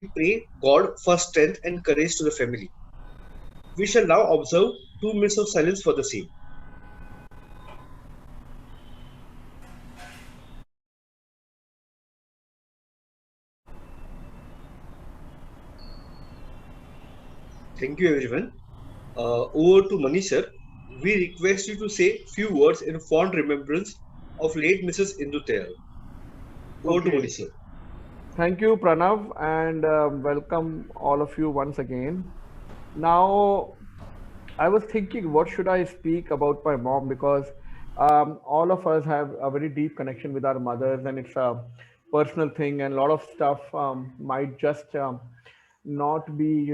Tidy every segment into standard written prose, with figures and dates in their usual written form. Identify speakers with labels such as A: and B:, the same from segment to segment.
A: we pray God for strength and courage to the family. We shall now observe 2 minutes of silence for the same. Thank you, everyone. Over to Manish sir. We request you to say few words in fond remembrance of late Mrs. Indu Tayal. Over to
B: Okay,
A: Manish sir.
B: thank you, Pranav, and welcome all of you once again. Now, I was thinking, what should I speak about my mom? Because all of us have a very deep connection with our mothers, and it's a personal thing, and a lot of stuff might just not be,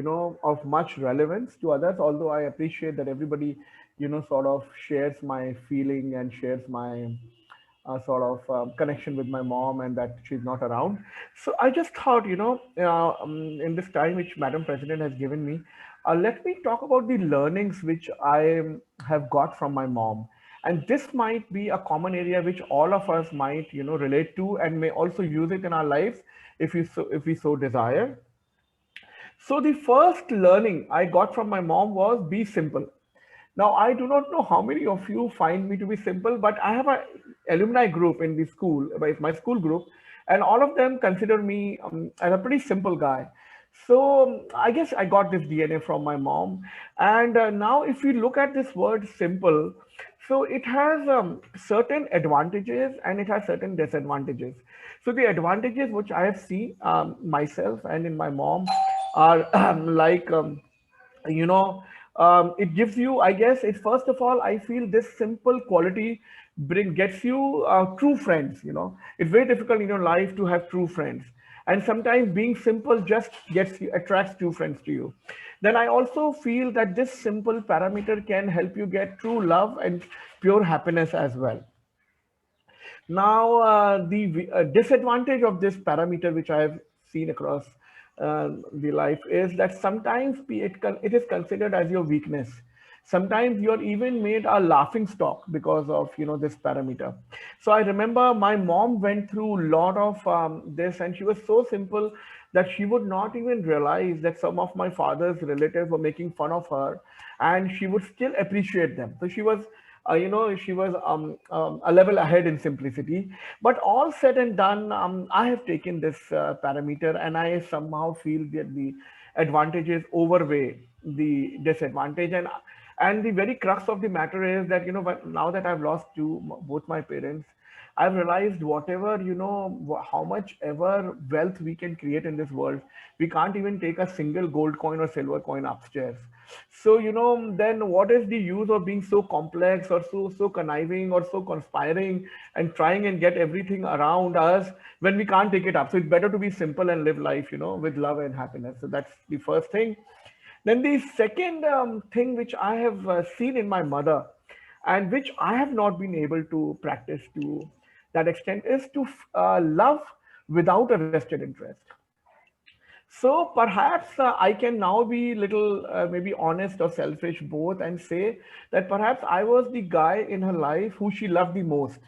B: of much relevance to others. Although I appreciate that everybody, sort of shares my feeling and shares my sort of connection with my mom, and that she's not around. So I just thought, in this time which Madam President has given me, let me talk about the learnings which I have got from my mom. And this might be a common area which all of us might, relate to and may also use it in our lives if we so desire. So the first learning I got from my mom was be simple. Now, I do not know how many of you find me to be simple, but I have a alumni group in the school, my school group, and all of them consider me as a pretty simple guy. So I guess I got this DNA from my mom. And now, if we look at this word simple, so it has certain advantages and it has certain disadvantages. So the advantages which I have seen myself and in my mom are you know it gives you, I guess, it first of all, I feel this simple quality bring gets you true friends. It's very difficult in your life to have true friends, and sometimes being simple just gets you attracts true friends to you. Then I also feel that this simple parameter can help you get true love and pure happiness as well. Now, the disadvantage of this parameter, which I have seen across the life, is that sometimes it is considered as your weakness. Sometimes you're even made a laughing stock because of this parameter. So I remember my mom went through a lot of this, and she was so simple that she would not even realize that some of my father's relatives were making fun of her, and she would still appreciate them. So she was a level ahead in simplicity. But all said and done, I have taken this parameter, and I somehow feel that the advantages overweigh the disadvantage. And the very crux of the matter is that but now that I've lost both my parents, I've realized whatever, how much ever wealth we can create in this world, we can't even take a single gold coin or silver coin upstairs. So, then what is the use of being so complex or so conniving or so conspiring and trying and get everything around us when we can't take it up? So it's better to be simple and live life, with love and happiness. So that's the first thing. Then the second thing which I have seen in my mother, and which I have not been able to practice to that extent, is to love without a vested interest. So perhaps I can now be little maybe honest or selfish both, and say that perhaps I was the guy in her life who she loved the most.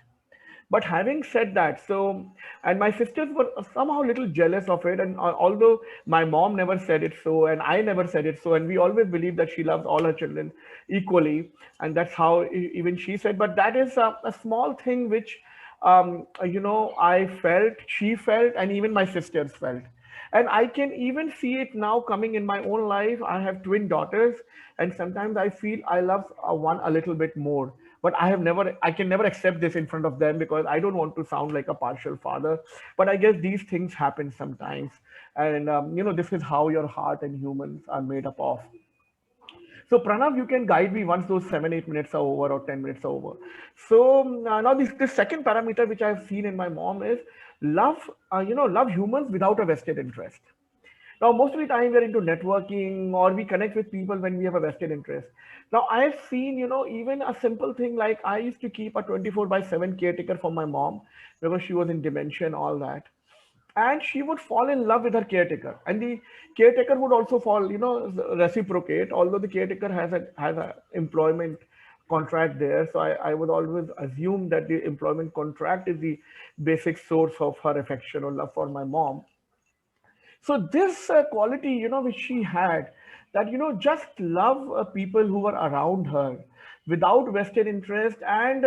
B: But having said that, so, and my sisters were somehow a little jealous of it, and although my mom never said it so, and I never said it so, and we always believe that she loves all her children equally, and that's how even she said. But that is a small thing which, I felt, she felt, and even my sisters felt. And I can even see it now coming in my own life. I have twin daughters, and sometimes I feel I love one a little bit more. But I can never accept this in front of them because I don't want to sound like a partial father. But I guess these things happen sometimes. And, this is how your heart and humans are made up of. So Pranav, you can guide me once those 7, 8 minutes are over or 10 minutes are over. So now this second parameter which I've seen in my mom is love. Love humans without a vested interest. Now, most of the time we're into networking or we connect with people when we have a vested interest. Now, I've seen, even a simple thing like I used to keep a 24/7 caretaker for my mom because she was in dementia and all that. And she would fall in love with her caretaker. And the caretaker would also fall, reciprocate, although the caretaker has a employment contract there. So I would always assume that the employment contract is the basic source of her affection or love for my mom. So this quality, which she had, that just love people who were around her without vested interest, and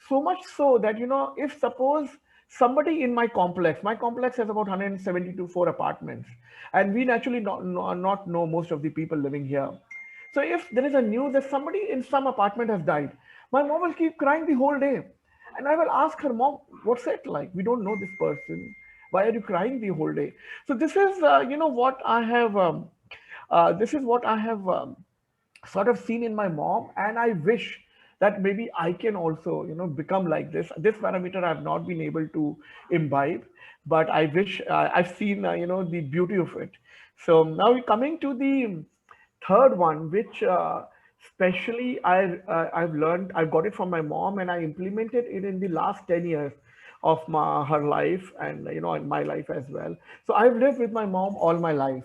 B: so much so that if suppose somebody in my complex has about 172 four apartments, and we naturally not know most of the people living here. So if there is a news that somebody in some apartment has died, my mom will keep crying the whole day. And I will ask her, Mom, what's it like? We don't know this person. Why are you crying the whole day? So this is, what I have. This is what I have sort of seen in my mom, and I wish that maybe I can also, become like this. This parameter I've not been able to imbibe, but I wish I've seen, the beauty of it. So now we're coming to the third one, which especially I've learned, I've got it from my mom, and I implemented it in the last 10 years of her life, and in my life as well. So I've lived with my mom all my life.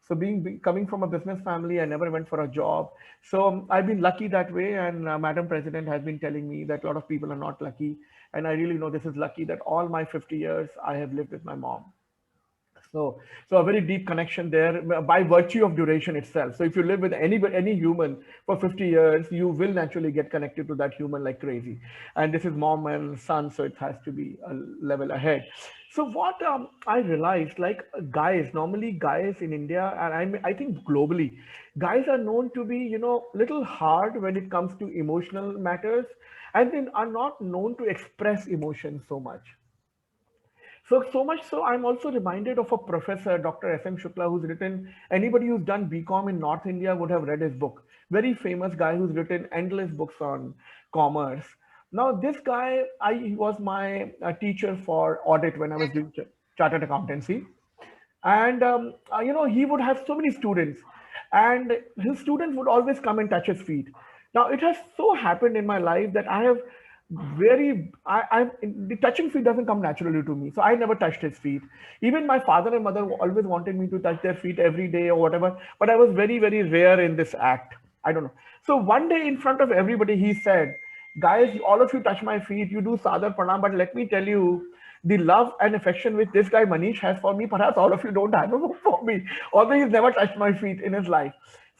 B: So coming from a business family, I never went for a job. So I've been lucky that way, and Madam President has been telling me that a lot of people are not lucky, and I really know this is lucky that all my 50 years I have lived with my mom. So a very deep connection there by virtue of duration itself. So if you live with any human for 50 years, you will naturally get connected to that human like crazy. And this is mom and son, so it has to be a level ahead. So what I realized, like normally guys in India, and I think globally, guys are known to be, little hard when it comes to emotional matters, and then are not known to express emotions so much. So much so, I'm also reminded of a professor, Dr. S.M. Shukla, who's written, anybody who's done BCom in North India would have read his book. Very famous guy who's written endless books on commerce. Now, this guy, he was my teacher for audit when I was doing chartered accountancy. And, he would have so many students, and his students would always come and touch his feet. Now, it has so happened in my life that I have the touching feet doesn't come naturally to me. So I never touched his feet. Even my father and mother always wanted me to touch their feet every day or whatever, but I was very, very rare in this act. I don't know. So one day in front of everybody, he said, guys, all of you touch my feet, you do sadar pranam, but let me tell you, the love and affection which this guy Manish has for me, perhaps all of you don't have for me. Although he's never touched my feet in his life.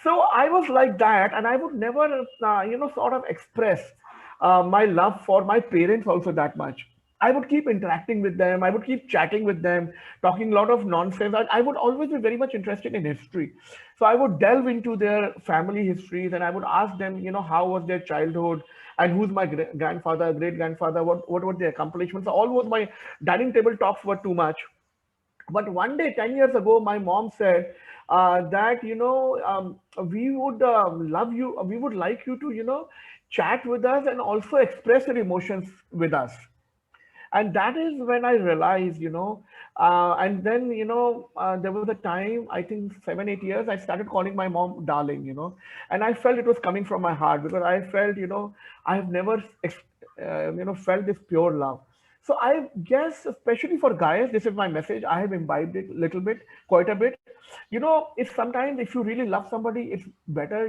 B: So I was like that, and I would never, sort of express my love for my parents also that much. I would keep interacting with them. I would keep chatting with them, talking a lot of nonsense. I would always be very much interested in history. So I would delve into their family histories, and I would ask them, how was their childhood, and who's my grandfather, great grandfather, what were their accomplishments. All was my dining table talks were too much. But one day, 10 years ago, my mom said that, we would love you, we would like you to, chat with us and also express your emotions with us. And that is when I realized, and then, there was a time, I think 7 8 years, I started calling my mom darling, and I felt it was coming from my heart, because I felt, I have never felt this pure love. So I guess, especially for guys, this is my message. I have imbibed it a little bit, quite a bit. If sometimes, if you really love somebody, it's better,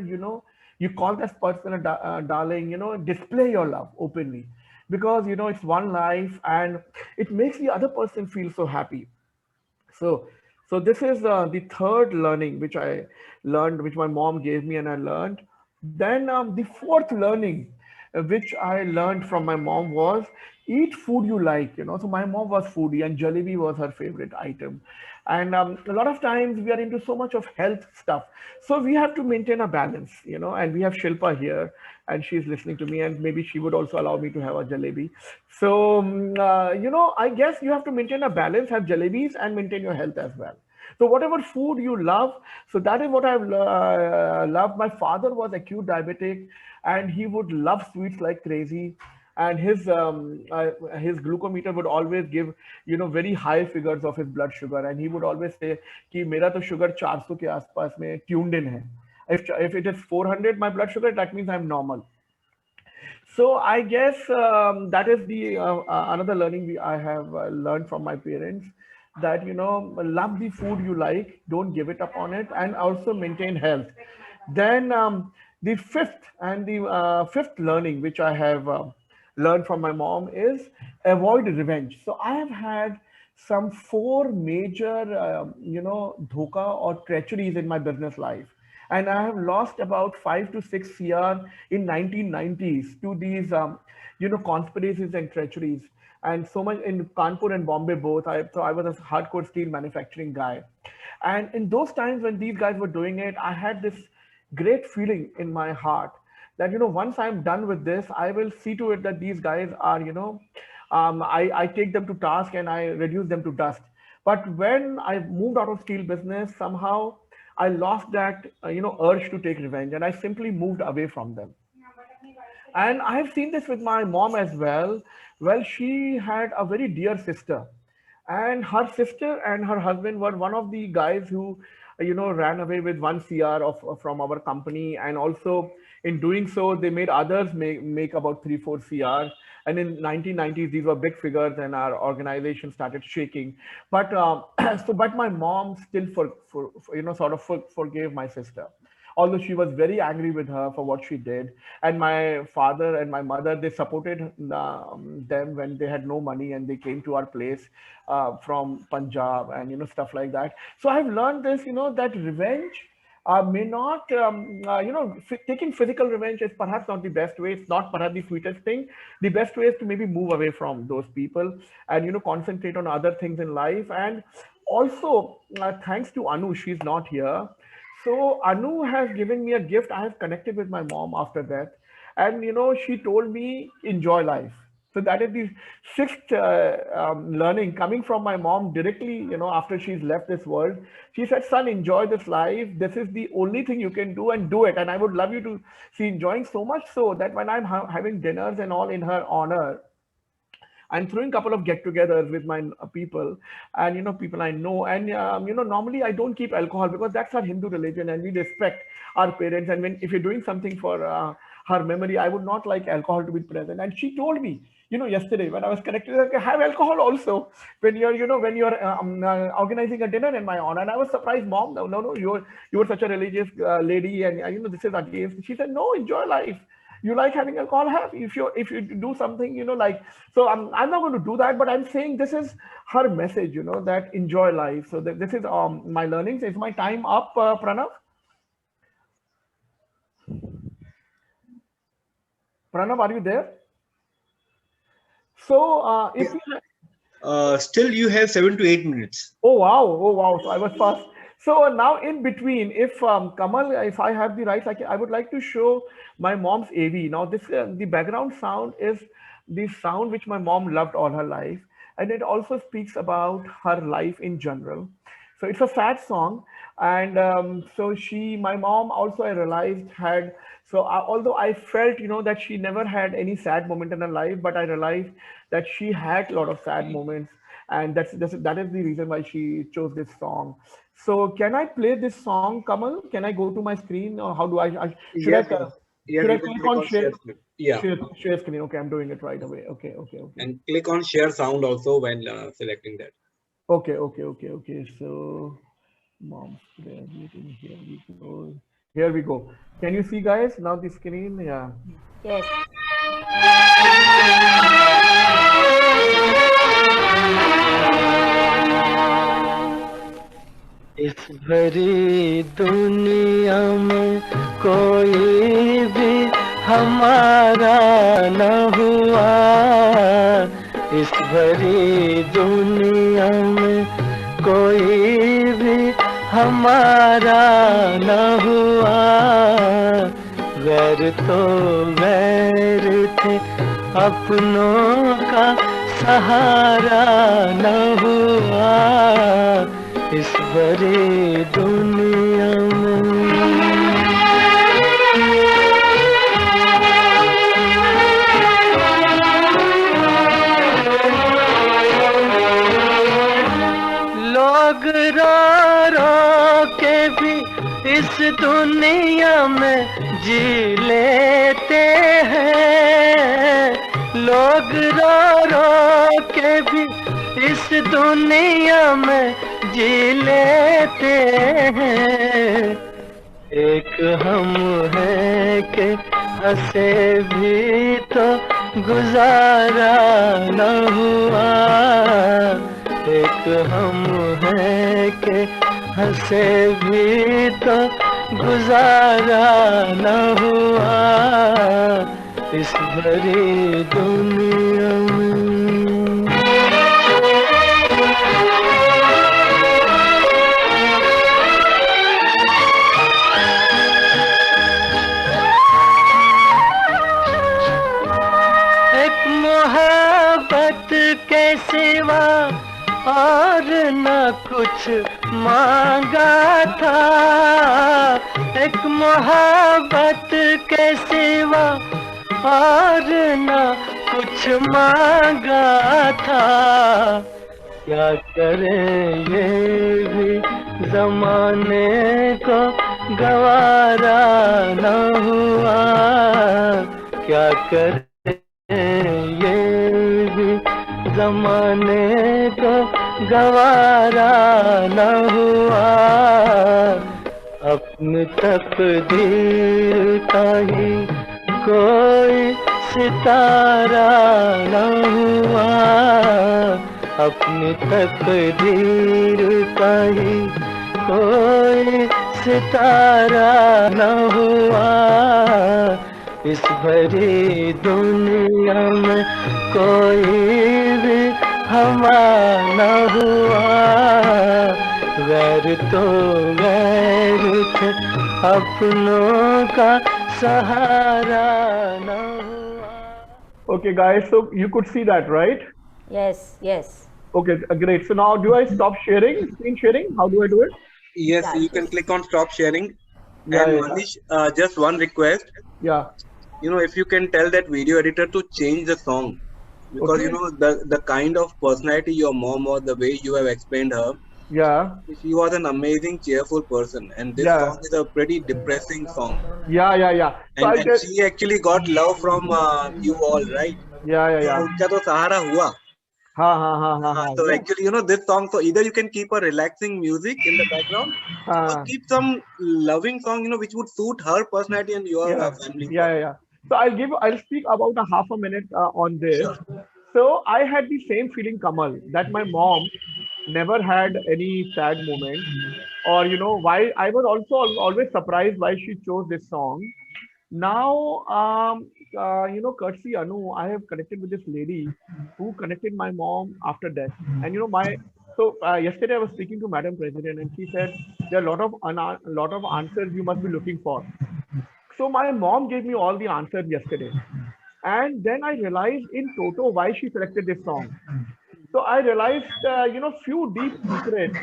B: you call this person a darling, display your love openly, because it's one life, and it makes the other person feel so happy. So so this is the third learning which I learned, which my mom gave me and I learned. Then the fourth learning which I learned from my mom was, eat food you like. So my mom was foodie, and jalebi was her favorite item. And a lot of times we are into so much of health stuff, so we have to maintain a balance. And we have Shilpa here, and she's listening to me, and maybe she would also allow me to have a jalebi. So I guess you have to maintain a balance, have jalebis, and maintain your health as well. So whatever food you love, so that is what I've loved. My father was acute diabetic, and he would love sweets like crazy. And his glucometer would always give, very high figures of his blood sugar, and he would always say कि मेरा तो sugar 400 के आसपास में tuned in है. If it is 400 my blood sugar, that means I'm normal. So I guess that is the another learning I have learned from my parents, that love the food you like, don't give it up on it, and also maintain health. Then the fifth learning which I have learned from my mom is avoid revenge. So I have had some four major, dhoka or treacheries in my business life. And I have lost about 5 to 6 years in 1990s to these, conspiracies and treacheries. And so much in Kanpur and Bombay both. So I was a hardcore steel manufacturing guy. And in those times when these guys were doing it, I had this great feeling in my heart that, once I'm done with this, I will see to it that these guys are, I take them to task and I reduce them to dust. But when I moved out of steel business, somehow I lost that, urge to take revenge, and I simply moved away from them. And I have seen this with my mom as well. Well, she had a very dear sister, and her sister and her husband were one of the guys who, ran away with 1 CR from our company, and also in doing so, they made others make about 3 4 CR. And in 1990s, these were big figures, and our organization started shaking. But but my mom still sort of forgave my sister, although she was very angry with her for what she did. And my father and my mother, they supported them when they had no money, and they came to our place from Punjab and stuff like that. So I've learned this, that revenge may not, taking physical revenge is perhaps not the best way. It's not perhaps the sweetest thing. The best way is to maybe move away from those people and, concentrate on other things in life. And also, thanks to Anu, she's not here. So Anu has given me a gift. I have connected with my mom after that, and she told me enjoy life. So that is the sixth learning coming from my mom directly. After she's left this world, she said, "Son, enjoy this life. This is the only thing you can do, and do it." And I would love you to see enjoying so much so that when I'm having dinners and all in her honor, I'm throwing a couple of get-togethers with my people, and people I know. And normally I don't keep alcohol because that's our Hindu religion, and we respect our parents. And when if you're doing something for her memory, I would not like alcohol to be present. And she told me, yesterday when I was connected, like, have alcohol also when you're organizing a dinner in my honor. And I was surprised, Mom. No, no, no, you were such a religious lady, and this is against. She said, no, enjoy life. You like having alcohol, have. If you do something, like, so I'm not going to do that, but I'm saying this is her message, that enjoy life. So this is my learnings. Is my time up, Pranav? Pranav, are you there? So if
A: Yeah.
B: you
A: Still, you have 7 to 8 minutes.
B: Oh wow! Oh wow! So I was fast. So now in between, if Kamal, if I have the rights, I would like to show my mom's AV. Now this the background sound is the sound which my mom loved all her life, and it also speaks about her life in general. So it's a sad song, and so my mom also I realized had. So although I felt that she never had any sad moment in her life, but I realized that she had a lot of sad moments, and that is the reason why she chose this song. So can I play this song, Kamal? Can I go to my screen, or how do I should I
A: Yes, yes. Yes,
B: should I
A: you can
B: click
A: click
B: on
A: on share
B: share
A: screen. Yeah,
B: share screen? Okay, I'm doing it right away. Okay, okay, okay.
C: and click on share sound also when selecting that.
B: Okay, okay, okay, okay. So, mom's prayer meeting. Here we go. Here we go. Can you see, guys? Now the screen. Yeah.
D: Yes.
E: इस भरी दुनिया में कोई भी हमारा न हुआ। इस भरी दुनिया में कोई भी हमारा न हुआ। गैर तो गैर थे, अपनों का सहारा न हुआ। इस भरी दुनिया में लोग रो रो के भी इस दुनिया में जी लेते हैं। लोग रो रो के भी इस दुनिया में जी लेते हैं। एक हम हैं कि हंसे भी तो गुजारा न हुआ। एक हम हैं कि हंसे भी तो गुजारा न हुआ इस भरी दुनिया में। एक मोहब्बत के सिवा और न कुछ मांगा था, एक मोहब्बत के सिवा और न कुछ मांगा था। क्या करें ये भी जमाने को गवारा न हुआ, क्या करें ये भी जमाने को गवारा न हुआ। अपनी तकदीर का ही कोई सितारा न हुआ, अपनी तकदीर का ही कोई सितारा न हुआ इस भरी दुनिया में कोई भी हमारा न हुआ। गैर तो गैर थे, अपनों का सहारा न हुआ।
B: Okay, guys, so you could see that, right?
D: Yes, yes.
B: Okay, great. So now do I stop sharing, screen sharing? How do I do it?
C: Yes,
D: Yeah,
C: you can click on stop sharing.
B: Yeah,
C: And
B: yeah.
C: Manish, just one request.
B: Yeah.
C: You know, if you can tell that video editor to change the song, because
B: Okay.
C: you know the kind of personality your mom was, the way you have explained her,
B: Yeah.
C: she was an amazing, cheerful person, and this
B: Yeah.
C: song is a pretty depressing song.
B: Yeah, yeah, yeah. So I'll
C: And
B: just,
C: she actually got love from you all, right?
B: yeah, yeah,
C: So
B: yeah.
C: उनका तो सहारा हुआ.
B: Ha, ha, ha, ha, ha.
C: So
B: Yeah.
C: actually, you know, this song. So either you can keep a relaxing music in the background, or
B: Ha.
C: keep some loving song, you know, which would suit her personality and your
B: Yeah,
C: family.
B: yeah, yeah, yeah. So I'll speak about a half a minute on this.
C: Sure.
B: So I had the same feeling, Kamal, that my mom never had any sad moment, or you know why. I was also always surprised why she chose this song. Now, you know, courtesy Anu, I have connected with this lady who connected my mom after death, and you know yesterday I was speaking to Madam President, and she said there are a lot of answers you must be looking for. So my mom gave me all the answers yesterday. And then I realized in toto why she selected this song. So I realized, you know, few deep secrets.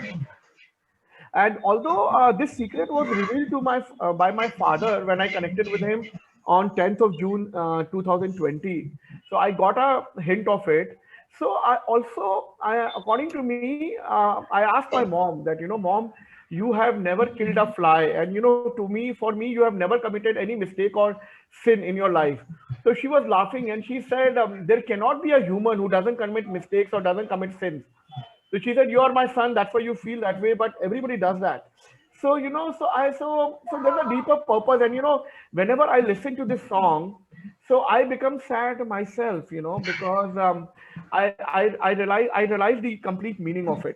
B: And although this secret was revealed to by my father when I connected with him on 10th of June 2020, so I got a hint of it. So according to me, I asked my mom that, you know, mom, you have never killed a fly, and you know, for me, you have never committed any mistake or sin in your life. So she was laughing and she said, there cannot be a human who doesn't commit mistakes or doesn't commit sins. So she said, "You are my son. That's why you feel that way. But everybody does that." So you know, so there's a deeper purpose. And you know, whenever I listen to this song, so I become sad myself. You know, because I realize the complete meaning of it.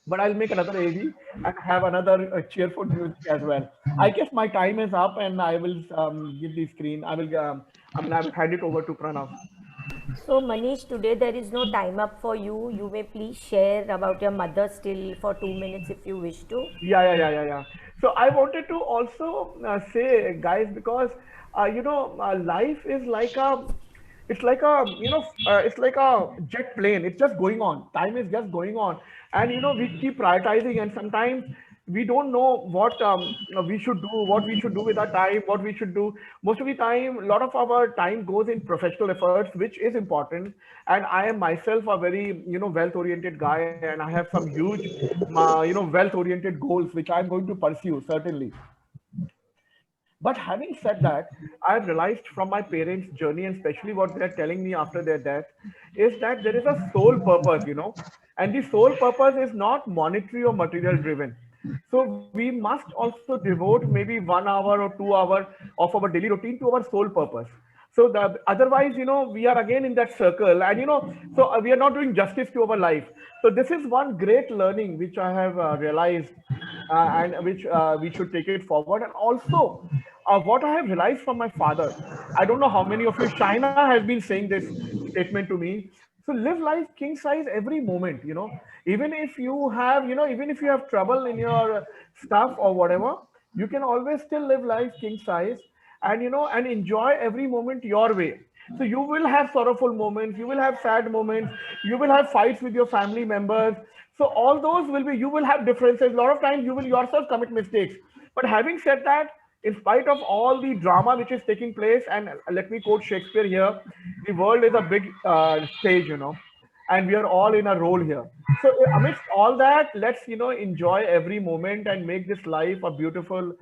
B: But I'll make another AV and have another cheerful music as well. I guess my time is up, and I will give the screen. I will hand it over to Pranav.
D: So Manish, today there is no time up for you. You may please share about your mother still for 2 minutes if you wish to.
B: Yeah. So I wanted to also say, guys, because you know, life is like it's like a jet plane. It's just going on. Time is just going on, and you know, we keep prioritizing, and sometimes we don't know what we should do, what we should do with our time, what we should do. Most of the time, a lot of our time goes in professional efforts, which is important. And I am myself a very, you know, wealth-oriented guy, and I have some huge, you know, wealth-oriented goals which I'm going to pursue certainly. But having said that, I've realized from my parents' journey, and especially what they're telling me after their death, is that there is a soul purpose, you know, and the soul purpose is not monetary or material driven. So we must also devote maybe 1 hour or 2 hours of our daily routine to our soul purpose. So otherwise, we are again in that circle, and so we are not doing justice to our life. So this is one great learning which I have realized, and which we should take it forward. And also, what I have realized from my father, I don't know how many of you, China has been saying this statement to me. So live life king size every moment. Even if you have, even if you have trouble in your stuff or whatever, you can always still live life king size, and and enjoy every moment your way. So you will have sorrowful moments, you will have sad moments, you will have fights with your family members. So all those will be, you will have differences. A lot of times you will yourself commit mistakes. But having said that, in spite of all the drama which is taking place, and let me quote Shakespeare here, the world is a big stage, and we are all in a role here. So amidst all that, let's enjoy every moment and make this life a beautiful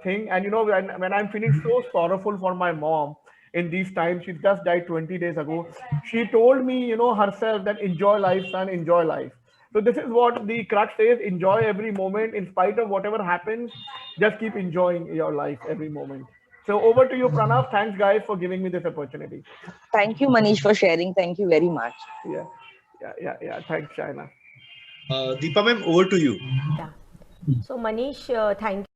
B: thing. And when I'm feeling so sorrowful for my mom in these times, she just died 20 days ago. She told me, herself, that enjoy life, son, enjoy life. So this is what the crux says: enjoy every moment, in spite of whatever happens. Just keep enjoying your life every moment. So over to you, Pranav. Thanks, guys, for giving me this opportunity.
F: Thank you, Manish, for sharing. Thank you very much.
B: Yeah. Thanks, China.
A: Deepa ma'am, over to you.
D: Yeah. So Manish, thank